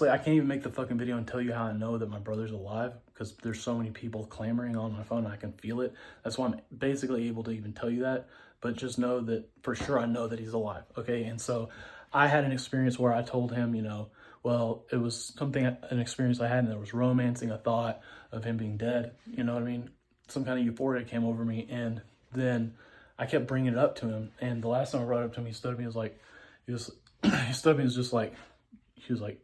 honestly, I can't even make the fucking video and tell you how I know that my brother's alive, because there's so many people clamoring on my phone. I can feel it. That's why I'm basically able to even tell you that. But just know that for sure, I know that he's alive. Okay. And so I had an experience where I told him, well, it was an experience I had, and there was romancing a thought of him being dead. You know what I mean? Some kind of euphoria came over me. And then I kept bringing it up to him. And the last time I brought it up to him, he stood at me and was like, he stood at me and was just like, he was like,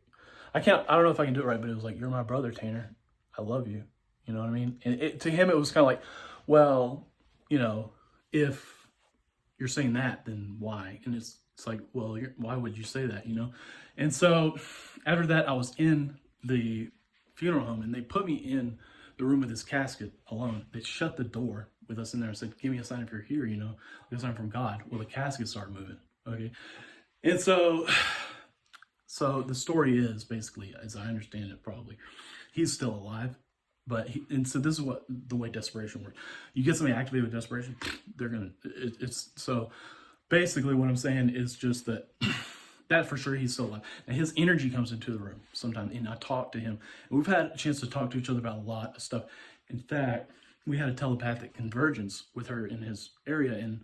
I don't know if I can do it right, but it was like, you're my brother, Tanner. I love you. You know what I mean? And to him, it was kind of like, well, if you're saying that, then why? And it's like, well, why would you say that, And so after that, I was in the funeral home, and they put me in the room with this casket alone. They shut the door with us in there and said, give me a sign if you're here, give me a sign from God. Well, the casket started moving, okay? And so the story is basically, as I understand it, probably, he's still alive. And so this is the way desperation works. You get somebody activated with desperation, so basically what I'm saying is just that that for sure he's still alive. And his energy comes into the room sometimes, and I talk to him. And we've had a chance to talk to each other about a lot of stuff. In fact, we had a telepathic convergence with her in his area. And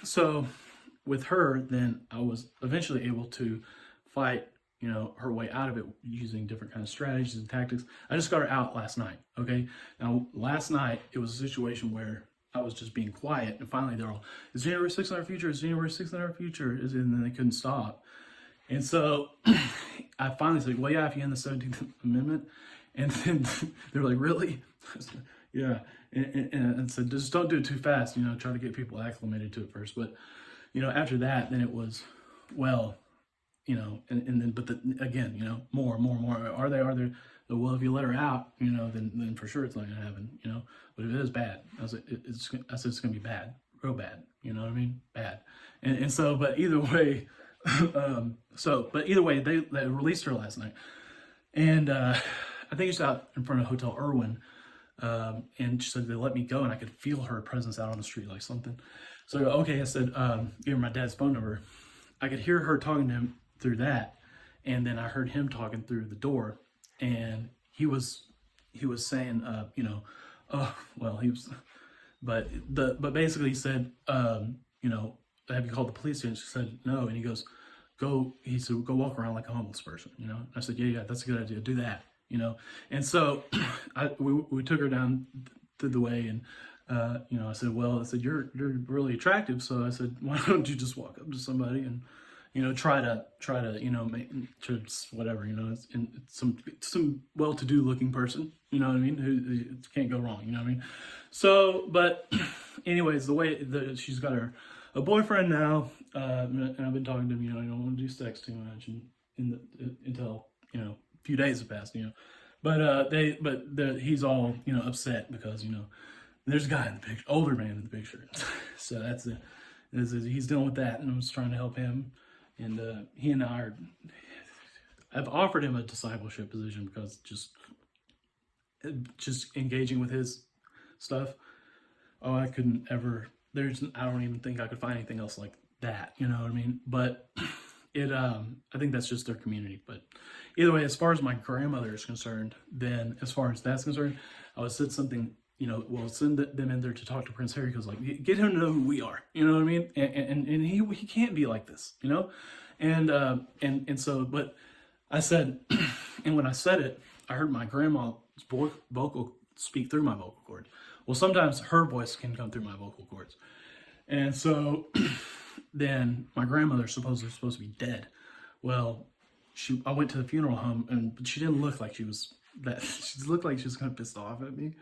so with her, then I was eventually able to fight her way out of it using different kind of strategies and tactics. I just got her out last night, okay? Now, last night, it was a situation where I was just being quiet, and finally they're all, is January 6th in our future? Is January 6th in our future? And then they couldn't stop. And so I finally said, well, yeah, if you end the 17th Amendment. And then they were like, really? Yeah. And said, just don't do it too fast, try to get people acclimated to it first. But, after that, then it was, well, again, more. Are they? Well, if you let her out, then for sure it's not gonna happen, But if it is bad, I said it's gonna be bad, real bad. You know what I mean? Bad. And so, but either way, they released her last night, and I think it's out in front of Hotel Irwin, and she said they let me go, and I could feel her presence out on the street like something. So okay, I said, give her my dad's phone number. I could hear her talking to him through that, and then I heard him talking through the door, and he was saying, but basically he said, have you called the police? And she said no, and he goes, go walk around like a homeless person, I said, yeah, that's a good idea, do that, and so we took her down through the way, and I said, you're really attractive, so I said, why don't you just walk up to somebody and try to make whatever, it's some well-to-do looking person, you know what I mean, who can't go wrong, you know what I mean. So, but anyways, the way that she's got a boyfriend now, and I've been talking to him, I don't want to do sex too much, and until a few days have passed, but he's all upset because there's a guy in the picture, older man in the picture, so that's it. He's dealing with that, and I'm just trying to help him. And he and I I've offered him a discipleship position because just engaging with his stuff. Oh, I couldn't ever. I don't even think I could find anything else like that. You know what I mean? But I think that's just their community. But either way, as far as my grandmother is concerned, then as far as that's concerned, I would said something. Send them in there to talk to Prince Harry, because get him to know who we are. You know what I mean? And he can't be like this, and so, but I said, and when I said it, I heard my grandma's vocal speak through my vocal cord. Well, sometimes her voice can come through my vocal cords, and so then my grandmother's supposed to be dead. Well, I went to the funeral home, and she didn't look like she was that. She looked like she was kind of pissed off at me.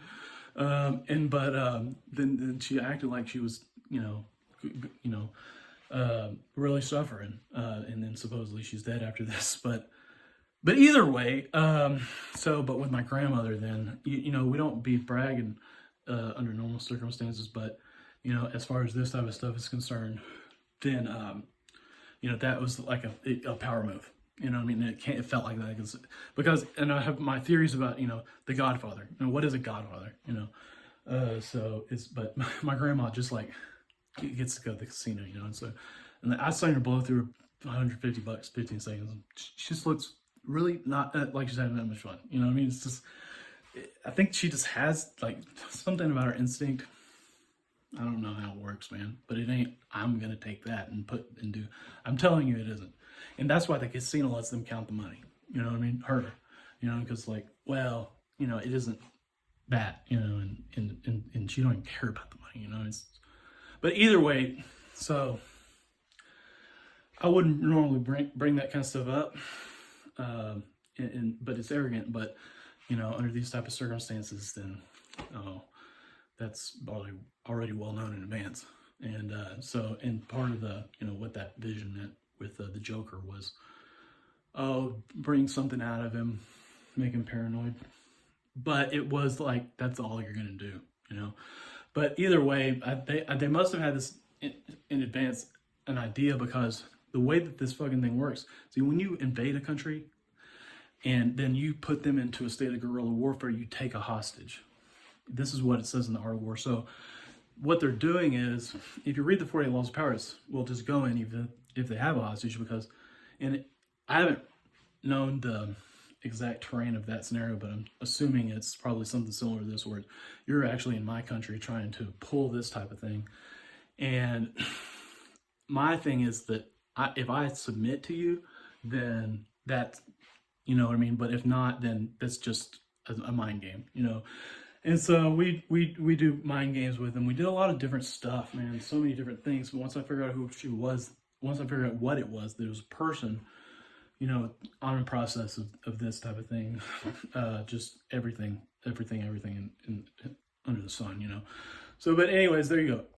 Then she acted like she was, really suffering. And then supposedly she's dead after this. But either way, but with my grandmother, then, we don't be bragging under normal circumstances. But, as far as this type of stuff is concerned, then, that was like a power move. You know what I mean? It felt like that because and I have my theories about, the Godfather. What is a Godfather? But my grandma just gets to go to the casino, and so, and I saw her blow through $150, 15 seconds. She just looks really not like she's having that much fun. You know what I mean? It's just, I think she just has like something about her instinct. I don't know how it works, man, but it ain't, I'm gonna take that and put and do. I'm telling you, it isn't. And that's why the casino lets them count the money. You know what I mean? Her, you know, because like, well, you know, it isn't that, you know, and she don't even care about the money, you know. It's, but either way, so I wouldn't normally bring that kind of stuff up, but it's arrogant. But you know, under these type of circumstances, then that's already well known in advance. And so, and part of the, you know, what that vision meant with the Joker was, oh, bring something out of him, make him paranoid. But it was like, that's all you're gonna do, you know. But either way, they must have had this in advance, an idea, because the way that this fucking thing works. See, when you invade a country and then you put them into a state of guerrilla warfare, you take a hostage. This is what it says in the Art of War. So what they're doing is, if you read the 48 Laws of Power, we'll just go in even if they have a hostage, because, and I haven't known the exact terrain of that scenario, but I'm assuming it's probably something similar to this, where you're actually in my country trying to pull this type of thing. And my thing is that if I submit to you, then that's, you know what I mean? But if not, then that's just a mind game, you know? And so we do mind games with them. We did a lot of different stuff, man. So many different things. But once I figured out who she was, once I figured out what it was, there was a person, you know, on the process of this type of thing, just everything in under the sun, you know. So, but anyways, there you go.